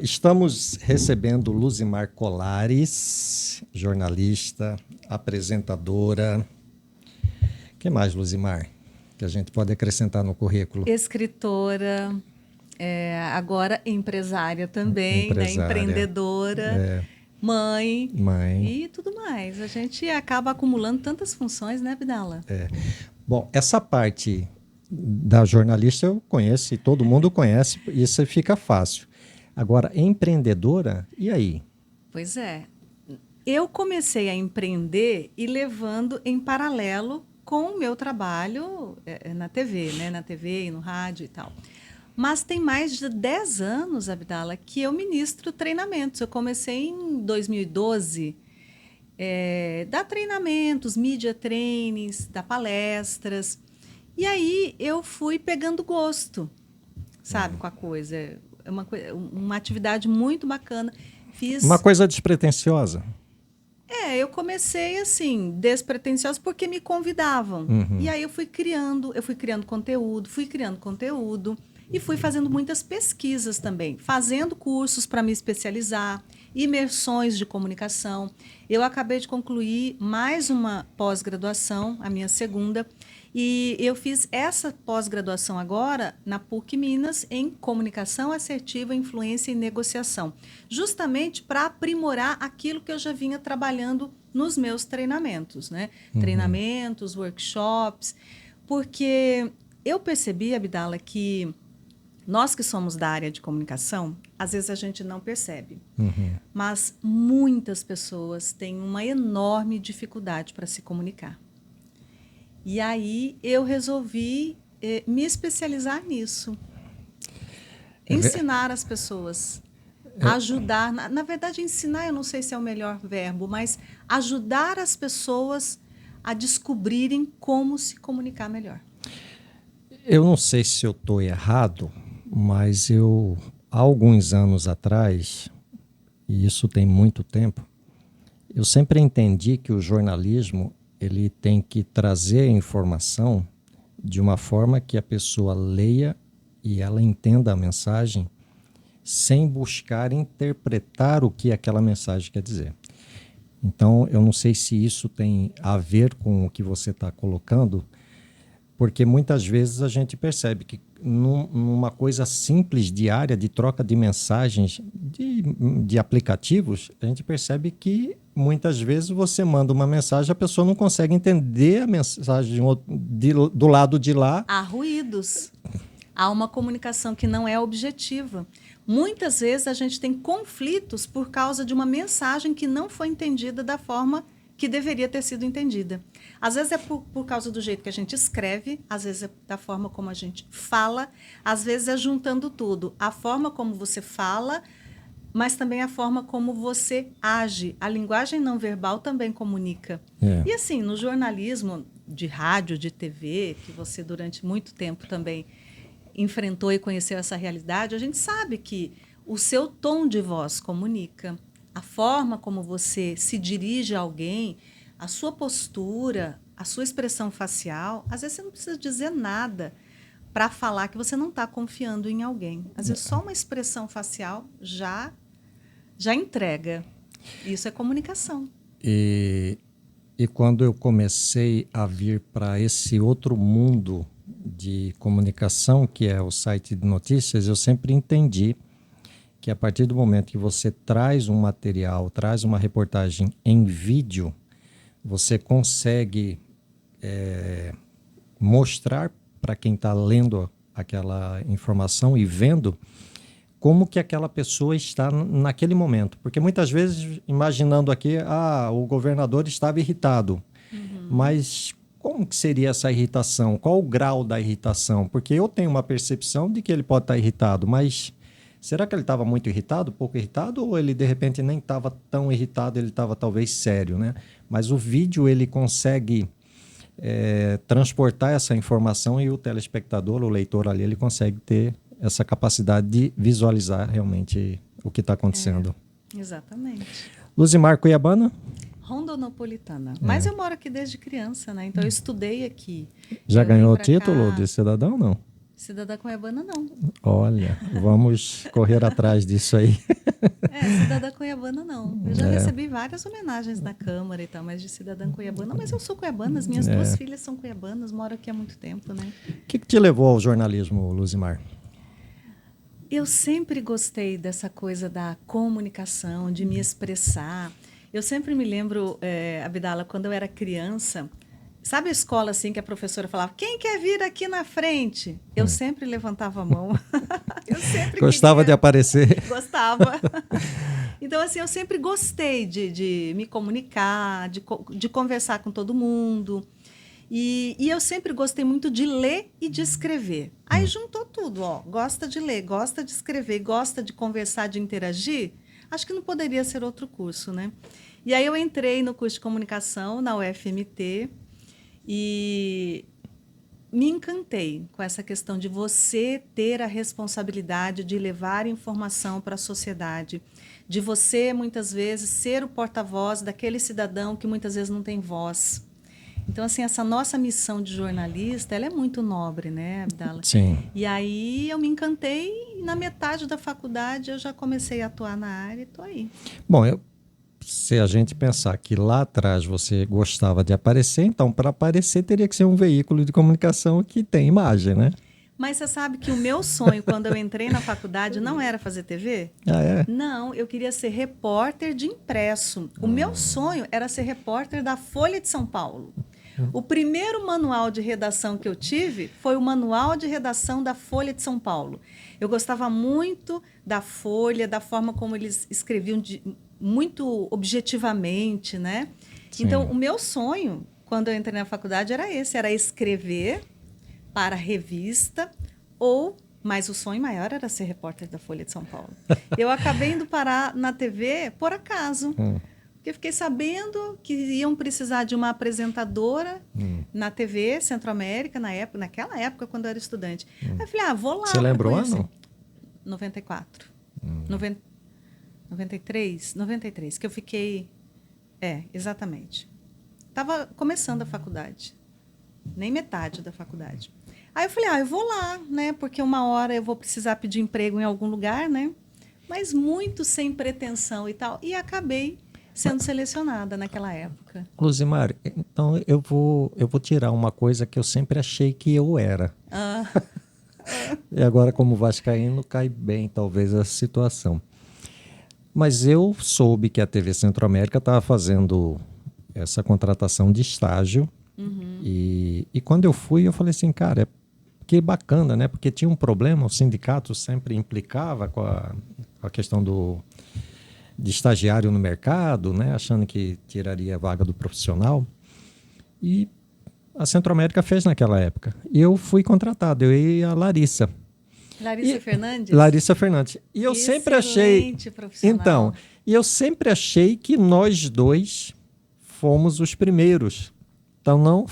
Estamos recebendo Luzimar Colares, jornalista, apresentadora. O que mais, Luzimar, que a gente pode acrescentar no currículo? Escritora, agora empresária também, né? Empreendedora, mãe e tudo mais. A gente acaba acumulando tantas funções, né, Abdala? Bom, essa parte da jornalista eu conheço e todo mundo conhece, isso fica fácil. Agora, empreendedora, e aí? Pois é. Eu comecei a empreender e levando em paralelo com o meu trabalho na TV, né? Na TV e no rádio e tal. Mas tem mais de 10 anos, Abdala, que eu ministro treinamentos. Eu comecei em 2012, dar treinamentos, media trainings, dar palestras. E aí eu fui pegando gosto, sabe, com a coisa. É uma atividade muito bacana. Uma coisa despretensiosa. Eu comecei assim, despretensiosa, porque me convidavam. E aí eu fui criando conteúdo e fui fazendo muitas pesquisas também, fazendo cursos para me especializar, imersões de comunicação. Eu acabei de concluir mais uma pós-graduação, a minha segunda, e eu fiz essa pós-graduação agora na PUC Minas em comunicação assertiva, influência e negociação, justamente para aprimorar aquilo que eu já vinha trabalhando nos meus treinamentos, né? Treinamentos, workshops, porque eu percebi, Abdala, que nós que somos da área de comunicação, às vezes a gente não percebe, mas muitas pessoas têm uma enorme dificuldade para se comunicar. E aí eu resolvi me especializar nisso. Ensinar as pessoas, ajudar. Na verdade, ensinar eu não sei se é o melhor verbo, mas ajudar as pessoas a descobrirem como se comunicar melhor. Eu não sei se eu estou errado, mas há alguns anos atrás, e isso tem muito tempo, eu sempre entendi que o jornalismo ele tem que trazer a informação de uma forma que a pessoa leia e ela entenda a mensagem sem buscar interpretar o que aquela mensagem quer dizer. Então, eu não sei se isso tem a ver com o que você está colocando, porque muitas vezes a gente percebe que numa coisa simples, diária, de troca de mensagens, de aplicativos, a gente percebe que muitas vezes você manda uma mensagem, a pessoa não consegue entender a mensagem do lado de lá. Há ruídos. Há uma comunicação que não é objetiva. Muitas vezes a gente tem conflitos por causa de uma mensagem que não foi entendida da forma que deveria ter sido entendida. Às vezes é por causa do jeito que a gente escreve, às vezes é da forma como a gente fala, às vezes é juntando tudo. A forma como você fala, mas também a forma como você age. A linguagem não verbal também comunica. E assim, no jornalismo de rádio, de TV, que você durante muito tempo também enfrentou e conheceu essa realidade, a gente sabe que o seu tom de voz comunica. A forma como você se dirige a alguém, a sua postura, a sua expressão facial, às vezes você não precisa dizer nada para falar que você não está confiando em alguém. Às vezes só uma expressão facial já entrega. Isso é comunicação. E quando eu comecei a vir para esse outro mundo de comunicação, que é o site de notícias, eu sempre entendi que a partir do momento que você traz um material, traz uma reportagem em vídeo, você consegue mostrar para quem está lendo aquela informação e vendo como que aquela pessoa está naquele momento. Porque muitas vezes, imaginando aqui, o governador estava irritado. Mas como que seria essa irritação? Qual o grau da irritação? Porque eu tenho uma percepção de que ele pode estar irritado, mas será que ele estava muito irritado, pouco irritado, ou ele de repente nem estava tão irritado, ele estava talvez sério, né? Mas o vídeo ele consegue transportar essa informação e o telespectador, o leitor ali, ele consegue ter essa capacidade de visualizar realmente o que está acontecendo. Exatamente. Luzimar Cuiabana? Rondonopolitana. Mas eu moro aqui desde criança, né? Então eu estudei aqui. Já ganhou o título de cidadão, não? Cidadã Cuiabana, não. Olha, vamos correr atrás disso aí. Cidadã Cuiabana, não. Eu já recebi várias homenagens da Câmara e tal, mas de cidadã cuiabana. Mas eu sou cuiabana, as minhas duas filhas são cuiabanas, moro aqui há muito tempo, né? O que te levou ao jornalismo, Luzimar? Eu sempre gostei dessa coisa da comunicação, de me expressar. Eu sempre me lembro, Abdala, quando eu era criança, sabe a escola assim que a professora falava, quem quer vir aqui na frente? Eu sempre levantava a mão. Eu sempre Gostava de aparecer. Gostava. Então, assim, eu sempre gostei de me comunicar, de conversar com todo mundo. E eu sempre gostei muito de ler e de escrever. Aí juntou tudo, ó. Gosta de ler, gosta de escrever, gosta de conversar, de interagir. Acho que não poderia ser outro curso, né? E aí eu entrei no curso de comunicação na UFMT e me encantei com essa questão de você ter a responsabilidade de levar informação para a sociedade, de você, muitas vezes, ser o porta-voz daquele cidadão que muitas vezes não tem voz. Então, assim, essa nossa missão de jornalista, ela é muito nobre, né, Abdala? Sim. E aí eu me encantei e na metade da faculdade eu já comecei a atuar na área e estou aí. Bom, se a gente pensar que lá atrás você gostava de aparecer, então para aparecer teria que ser um veículo de comunicação que tem imagem, né? Mas você sabe que o meu sonho, quando eu entrei na faculdade, não era fazer TV? Ah, é? Não, eu queria ser repórter de impresso. O meu sonho era ser repórter da Folha de São Paulo. O primeiro manual de redação que eu tive foi o manual de redação da Folha de São Paulo. Eu gostava muito da Folha, da forma como eles escreviam muito objetivamente, né? Sim. Então, o meu sonho, quando eu entrei na faculdade, era esse, era escrever para revista mas o sonho maior era ser repórter da Folha de São Paulo. Eu acabei indo parar na TV por acaso, porque fiquei sabendo que iam precisar de uma apresentadora na TV Centro-América, naquela época, quando eu era estudante. Aí eu falei, vou lá. Você lembra o ano? 94. 93, que eu fiquei... exatamente. Estava começando a faculdade. Nem metade da faculdade. Aí eu falei, eu vou lá, né? Porque uma hora eu vou precisar pedir emprego em algum lugar, né? Mas muito sem pretensão e tal. E acabei sendo selecionada naquela época. Luzimar, então eu vou tirar uma coisa que eu sempre achei que eu era. E agora, como vascaíno, cai bem talvez a situação. Mas eu soube que a TV Centro-América estava fazendo essa contratação de estágio. E quando eu fui, eu falei assim, cara, que bacana, né? Porque tinha um problema, o sindicato sempre implicava com a questão de estagiário no mercado, né? Achando que tiraria a vaga do profissional. E a Centro-América fez naquela época. E eu fui contratado, eu e a Larissa. Fernandes? Larissa Fernandes. E eu sempre achei... profissional. Então, e eu sempre achei que nós dois fomos os primeiros. Então, não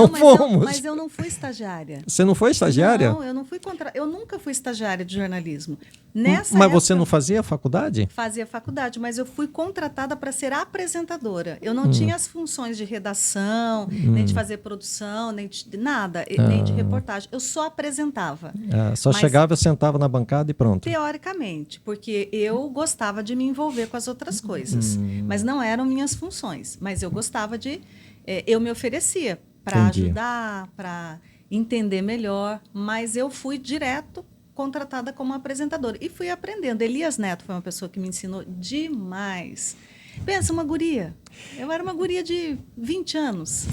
fomos. Mas eu não fui estagiária. Você não foi estagiária? Não, eu não fui eu nunca fui estagiária de jornalismo. Mas você não fazia faculdade? Fazia faculdade, mas eu fui contratada para ser apresentadora. Eu não tinha as funções de redação, nem de fazer produção, nem de nada, nem de reportagem. Eu só apresentava. Só chegava, eu sentava na bancada e pronto. Teoricamente, porque eu gostava de me envolver com as outras coisas. Mas não eram minhas funções. Mas eu gostava de... eu me oferecia para ajudar, para entender melhor, mas eu fui direto contratada como apresentadora e fui aprendendo. Elias Neto foi uma pessoa que me ensinou demais. Pensa, uma guria. Eu era uma guria de 20 anos.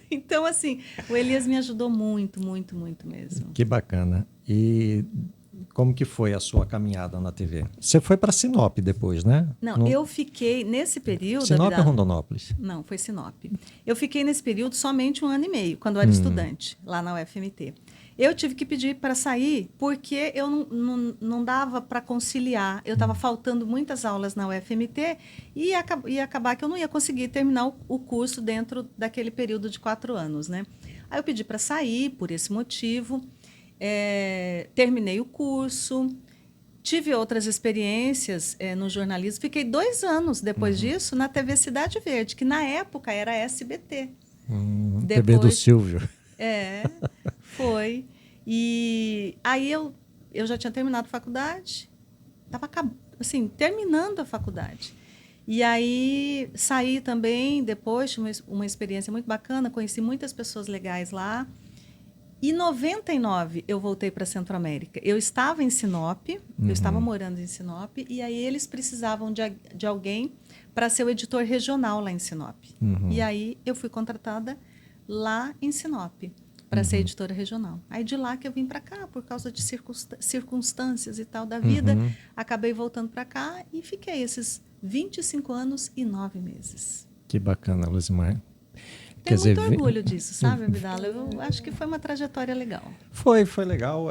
Então, assim, o Elias me ajudou muito, muito, muito mesmo. Que bacana. E como que foi a sua caminhada na TV? Você foi para Sinop depois, né? Não, eu fiquei nesse período... Sinop ou Rondonópolis? Não, foi Sinop. Eu fiquei nesse período somente 1 ano e meio, quando eu era estudante, lá na UFMT. Eu tive que pedir para sair porque eu não dava para conciliar. Eu estava faltando muitas aulas na UFMT e ia acabar que eu não ia conseguir terminar o curso dentro daquele período de 4 anos, né? Aí eu pedi para sair por esse motivo. Terminei o curso, tive outras experiências no jornalismo. Fiquei 2 anos depois disso na TV Cidade Verde, que na época era SBT. TV do Silvio. Foi. E aí eu já tinha terminado a faculdade, estava assim, terminando a faculdade. E aí saí também, depois de uma experiência muito bacana, conheci muitas pessoas legais lá. Em 99, eu voltei para a Centro-América. Eu estava em Sinop, eu estava morando em Sinop, e aí eles precisavam de alguém para ser o editor regional lá em Sinop. E aí eu fui contratada lá em Sinop para ser editora regional. Aí de lá que eu vim para cá, por causa de circunstâncias e tal da vida, acabei voltando para cá e fiquei esses 25 anos e 9 meses. Que bacana, Luzimar. Tenho muito orgulho disso, sabe, Abdala? Eu acho que foi uma trajetória legal. Foi legal.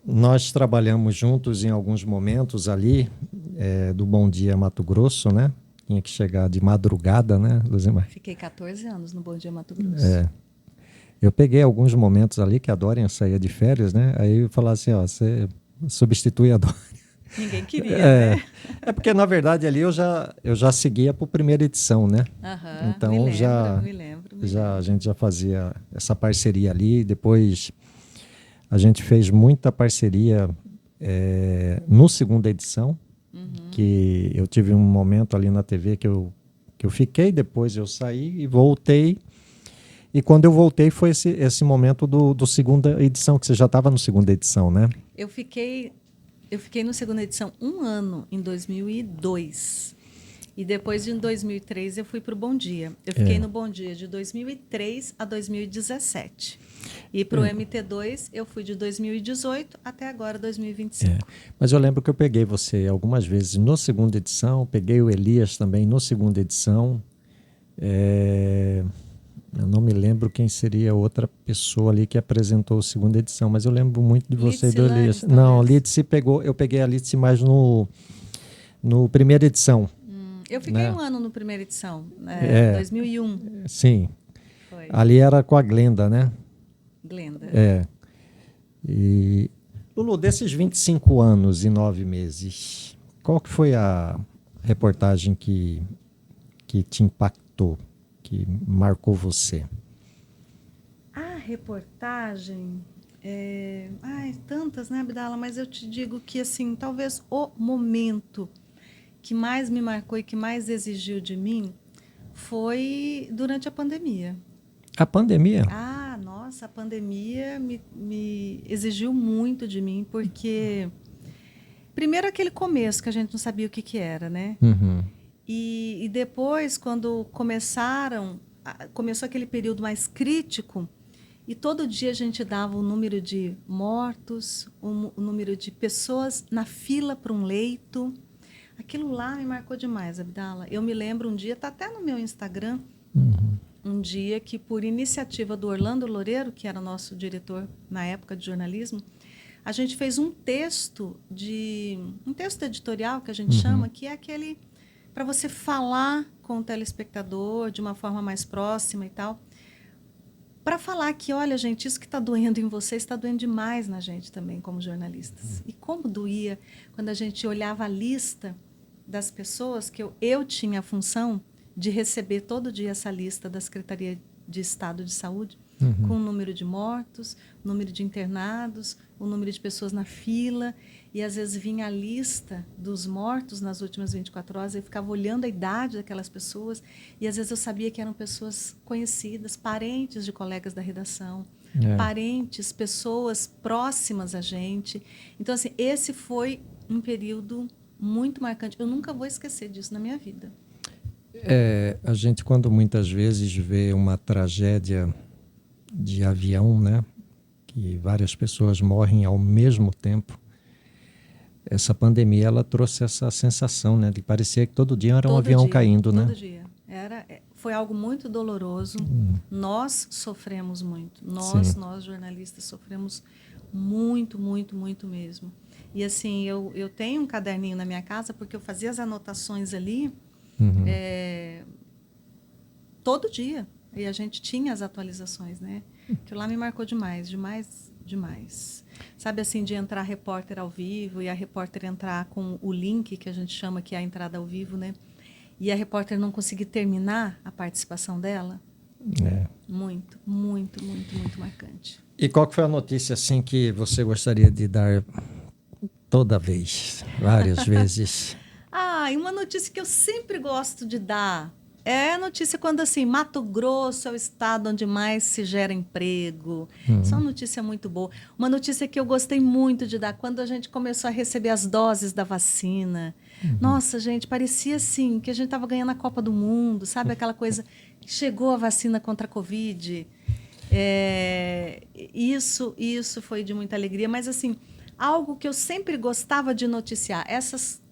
Nós trabalhamos juntos em alguns momentos ali, do Bom Dia Mato Grosso, né? Tinha que chegar de madrugada, né, Luzimar? Fiquei 14 anos no Bom Dia Mato Grosso. Eu peguei alguns momentos ali que a Dorian saía de férias, né? Aí eu falava assim, ó, você substitui a Dorian. Ninguém queria, né? É porque, na verdade, ali eu já seguia para a primeira edição, né? Então, me lembro. A gente já fazia essa parceria ali. Depois, a gente fez muita parceria no segunda edição, que eu tive um momento ali na TV que eu fiquei, depois eu saí e voltei. E quando eu voltei foi esse momento do segunda edição, que você já estava no segunda edição, né? Eu fiquei no segunda edição 1 ano, em 2002. E depois, em 2003, eu fui para o Bom Dia. Eu fiquei no Bom Dia de 2003 a 2017. E para o MT2, eu fui de 2018 até agora, 2025. Mas eu lembro que eu peguei você algumas vezes no segunda edição, peguei o Elias também no segunda edição. Eu não me lembro quem seria a outra pessoa ali que apresentou a segunda edição, mas eu lembro muito de você e do Elias. Não, eu peguei a Lídice mais no primeira edição. Eu fiquei um ano no primeira edição, 2001. Sim. Foi. Ali era com a Glenda, né? Glenda. E, Lulu, desses 25 anos e 9 meses, qual que foi a reportagem que te impactou? Que marcou você? A reportagem, tantas, né, Abdala? Mas eu te digo que, assim, talvez o momento que mais me marcou e que mais exigiu de mim foi durante a pandemia. A pandemia? Nossa, a pandemia me exigiu muito de mim, porque primeiro aquele começo que a gente não sabia o que era, né? E depois, quando começou aquele período mais crítico, e todo dia a gente dava o número de mortos, o número de pessoas na fila para um leito. Aquilo lá me marcou demais, Abdala. Eu me lembro um dia, está até no meu Instagram, um dia que, por iniciativa do Orlando Loureiro, que era nosso diretor na época de jornalismo, a gente fez um texto editorial, que a gente chama, que é aquele para você falar com o telespectador de uma forma mais próxima e tal, para falar que, olha, gente, isso que está doendo em você está doendo demais na gente também, como jornalistas. E como doía quando a gente olhava a lista das pessoas, que eu tinha a função de receber todo dia essa lista da Secretaria de Estado de Saúde, com o número de mortos, o número de internados, o número de pessoas na fila, e às vezes vinha a lista dos mortos nas últimas 24 horas, eu ficava olhando a idade daquelas pessoas, e às vezes eu sabia que eram pessoas conhecidas, parentes de colegas da redação, parentes, pessoas próximas a gente. Então, assim, esse foi um período muito marcante. Eu nunca vou esquecer disso na minha vida. A gente, quando muitas vezes vê uma tragédia de avião, né, que várias pessoas morrem ao mesmo tempo, essa pandemia ela trouxe essa sensação, né, de parecer que todo dia era um avião caindo, né? Todo dia. Foi algo muito doloroso. Nós sofremos muito. Nós jornalistas sofremos muito, muito, muito mesmo. E assim, eu tenho um caderninho na minha casa porque eu fazia as anotações ali todo dia. E a gente tinha as atualizações, né? Aquilo lá me marcou demais, demais, demais. Sabe assim, de entrar repórter ao vivo e a repórter entrar com o link, que a gente chama que é a entrada ao vivo, né? E a repórter não conseguir terminar a participação dela. Muito, muito, muito, muito marcante. E qual que foi a notícia assim que você gostaria de dar toda vez, várias vezes? E uma notícia que eu sempre gosto de dar é a notícia quando, assim, Mato Grosso é o estado onde mais se gera emprego. Isso é uma notícia muito boa. Uma notícia que eu gostei muito de dar, quando a gente começou a receber as doses da vacina. Nossa, gente, parecia assim, que a gente estava ganhando a Copa do Mundo, sabe? Aquela coisa, chegou a vacina contra a Covid. Isso foi de muita alegria, mas, assim, algo que eu sempre gostava de noticiar, essas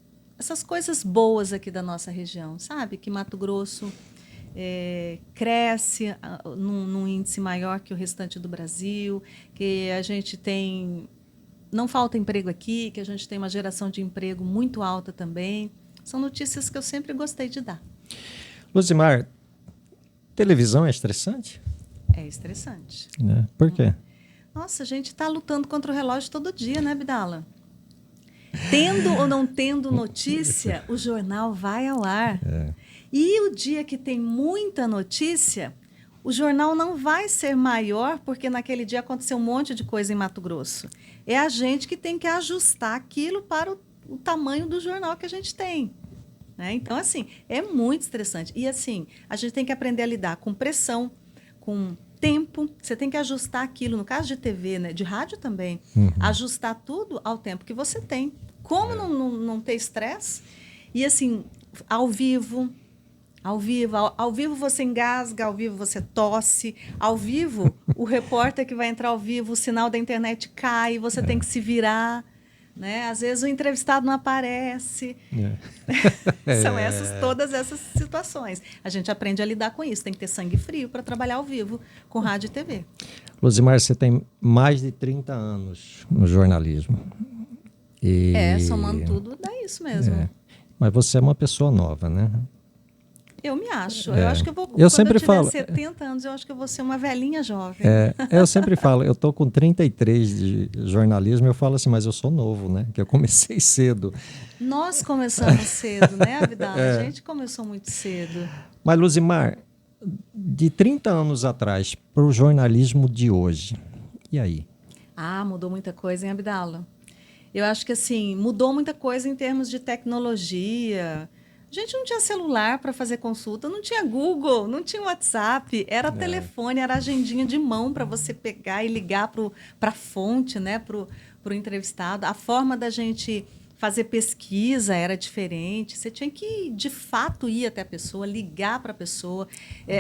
coisas boas aqui da nossa região, sabe? Que Mato Grosso cresce num índice maior que o restante do Brasil, que a gente tem... Não falta emprego aqui, que a gente tem uma geração de emprego muito alta também. São notícias que eu sempre gostei de dar. Luzimar, televisão é estressante? É estressante. Por quê? Nossa, a gente está lutando contra o relógio todo dia, né, Abdala? Tendo ou não tendo notícia, o jornal vai ao ar. E o dia que tem muita notícia, o jornal não vai ser maior, porque naquele dia aconteceu um monte de coisa em Mato Grosso. É a gente que tem que ajustar aquilo para o tamanho do jornal que a gente tem. Né? Então, assim, é muito estressante. E, assim, a gente tem que aprender a lidar com pressão, com tempo. Você tem que ajustar aquilo, no caso de TV, né, de rádio também, ajustar tudo ao tempo que você tem. Como não ter estresse? E, assim, ao vivo você engasga, ao vivo você tosse, ao vivo o repórter que vai entrar ao vivo, o sinal da internet cai, você tem que se virar, né? Às vezes o entrevistado não aparece. São todas essas situações. A gente aprende a lidar com isso, tem que ter sangue frio para trabalhar ao vivo com rádio e TV. Luzimar, você tem mais de 30 anos no jornalismo. Somando tudo, dá isso mesmo. Mas você é uma pessoa nova, né? Eu me acho. Eu acho que eu vou... Eu sempre falo... 70 anos, eu acho que eu vou ser uma velhinha jovem. Eu sempre falo, eu estou com 33 de jornalismo, eu falo assim, mas eu sou novo, né? Que eu comecei cedo. Nós começamos cedo, né, Abdala? A gente começou muito cedo. Mas, Luzimar, de 30 anos atrás para o jornalismo de hoje, e aí? Mudou muita coisa, hein, Abdala? Eu acho que, assim, mudou muita coisa em termos de tecnologia. A gente não tinha celular para fazer consulta, não tinha Google, não tinha WhatsApp, era telefone, era agendinha de mão para você pegar e ligar para a fonte, né, para o entrevistado. A forma da gente fazer pesquisa era diferente, você tinha que, de fato, ir até a pessoa, ligar para a pessoa.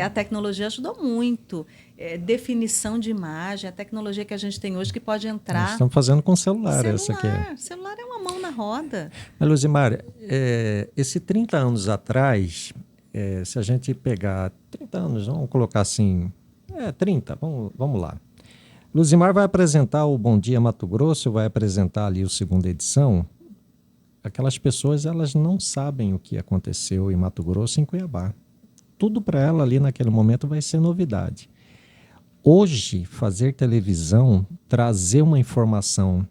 A tecnologia ajudou muito. Definição de imagem, a tecnologia que a gente tem hoje que pode entrar... Nós estamos fazendo com celular. Essa aqui. Celular é uma mão na roda. Mas, Luzimar, esse 30 anos atrás, se a gente pegar 30 anos, vamos colocar assim, 30, vamos lá. Luzimar vai apresentar o Bom Dia Mato Grosso, vai apresentar ali a segunda edição. Aquelas pessoas, elas não sabem o que aconteceu em Mato Grosso e em Cuiabá. Tudo para ela ali naquele momento vai ser novidade. Hoje, fazer televisão, trazer uma informação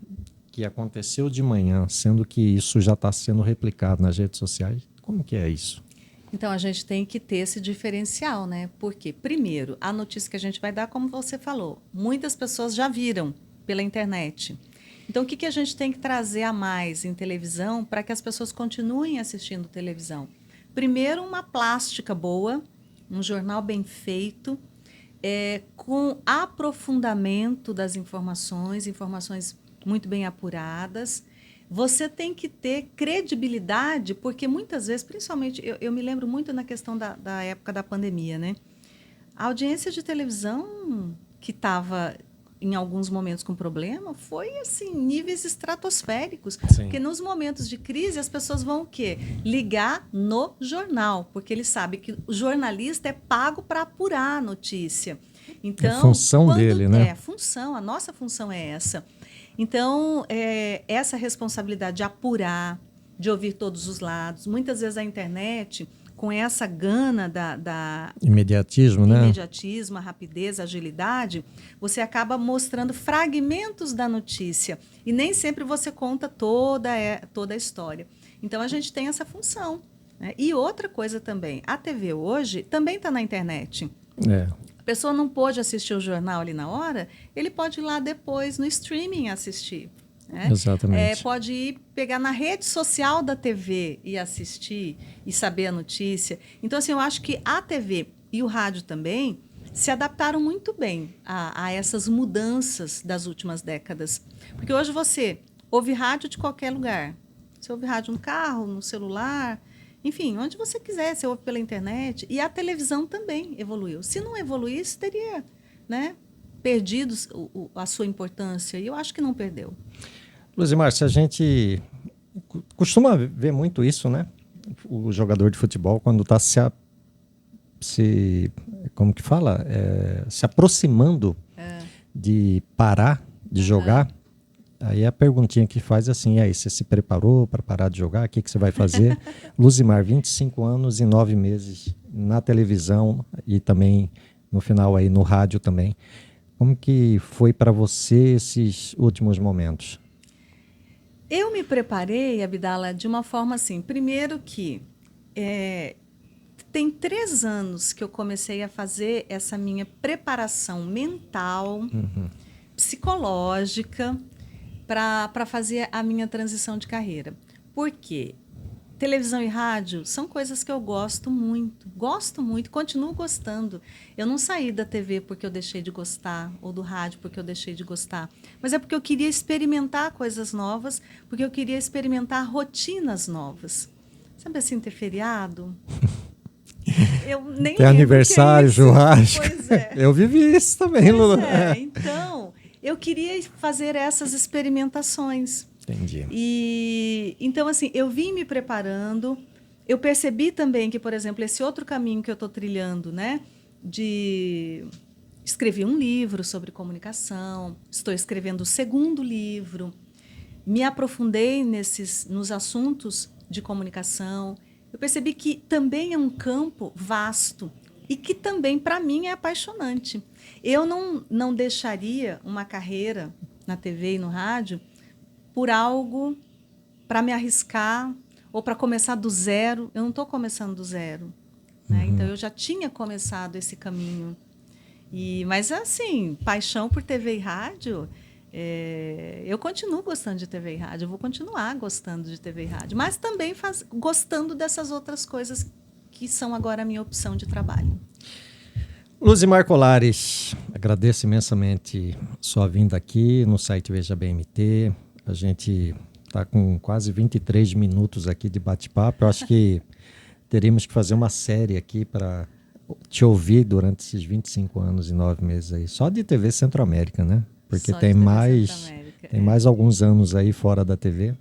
que aconteceu de manhã, sendo que isso já está sendo replicado nas redes sociais, como que é isso? Então, a gente tem que ter esse diferencial, né? Porque, primeiro, a notícia que a gente vai dar, como você falou, muitas pessoas já viram pela internet. Então, o que a gente tem que trazer a mais em televisão para que as pessoas continuem assistindo televisão? Primeiro, uma plástica boa, um jornal bem feito, com aprofundamento das informações muito bem apuradas. Você tem que ter credibilidade, porque muitas vezes, principalmente, eu me lembro muito na questão da época da pandemia, né? A audiência de televisão que estava em alguns momentos com problema foi assim, níveis estratosféricos. Sim. Porque nos momentos de crise as pessoas vão o quê? Ligar no jornal, porque eles sabem que o jornalista é pago para apurar a notícia. Então, é função dele, né? A nossa função é essa. Então, essa responsabilidade de apurar, de ouvir todos os lados. Muitas vezes a internet, com essa gana da imediatismo, né? Imediatismo, a rapidez, a agilidade, você acaba mostrando fragmentos da notícia. E nem sempre você conta toda a história. Então, a gente tem essa função. Né? E outra coisa também, a TV hoje também está na internet. A pessoa não pôde assistir o jornal ali na hora, ele pode ir lá depois no streaming assistir. Né? Exatamente. Pode ir pegar na rede social da TV e assistir e saber a notícia. Então, assim, eu acho que a TV e o rádio também se adaptaram muito bem a essas mudanças das últimas décadas. Porque hoje você ouve rádio de qualquer lugar. Você ouve rádio no carro, no celular, enfim, onde você quiser, você ouve pela internet. E a televisão também evoluiu. Se não evoluísse, teria, né, perdido a sua importância. E eu acho que não perdeu. Luzimar, se a gente costuma ver muito isso, né? O jogador de futebol, quando está como que fala? Se aproximando de parar de jogar, aí a perguntinha que faz é assim, e aí, você se preparou para parar de jogar? O que você vai fazer? Luzimar, 25 anos e 9 meses na televisão e também, no final, aí no rádio também. Como que foi para você esses últimos momentos? Eu me preparei, Abdala, de uma forma assim. Primeiro que tem 3 anos que eu comecei a fazer essa minha preparação mental, psicológica, para fazer a minha transição de carreira. Por quê? Televisão e rádio são coisas que eu gosto muito, continuo gostando. Eu não saí da TV porque eu deixei de gostar, ou do rádio porque eu deixei de gostar, mas é porque eu queria experimentar coisas novas, porque eu queria experimentar rotinas novas. Sabe assim, ter feriado? Eu nem Tem aniversário, churrasco. Pois é. Eu vivi isso também, Lula. Então, eu queria fazer essas experimentações. Entendi. E então, assim, eu vim me preparando. Eu percebi também que, por exemplo, esse outro caminho que eu estou trilhando, né, escrevi um livro sobre comunicação, estou escrevendo o 2º livro, me aprofundei nos assuntos de comunicação. Eu percebi que também é um campo vasto e que também, para mim, é apaixonante. Eu não deixaria uma carreira na TV e no rádio por algo para me arriscar ou para começar do zero. Eu não estou começando do zero. Né? Então, eu já tinha começado esse caminho. Mas, assim, paixão por TV e rádio, eu continuo gostando de TV e rádio, eu vou continuar gostando de TV e rádio, mas também gostando dessas outras coisas que são agora a minha opção de trabalho. Luzimar Colares, agradeço imensamente sua vinda aqui no site Veja BMT. A gente está com quase 23 minutos aqui de bate-papo. Eu acho que teríamos que fazer uma série aqui para te ouvir durante esses 25 anos e 9 meses aí. Só de TV Centro-América, né? Porque tem mais alguns anos aí fora da TV.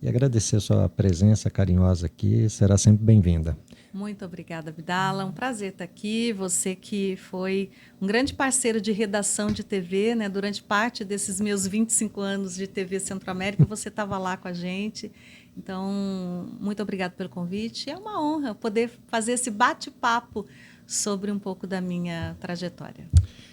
E agradecer a sua presença carinhosa aqui. Será sempre bem-vinda. Muito obrigada, Abdala. Um prazer estar aqui. Você que foi um grande parceiro de redação de TV, né? Durante parte desses meus 25 anos de TV Centro-América, você estava lá com a gente. Então, muito obrigada pelo convite. É uma honra poder fazer esse bate-papo sobre um pouco da minha trajetória.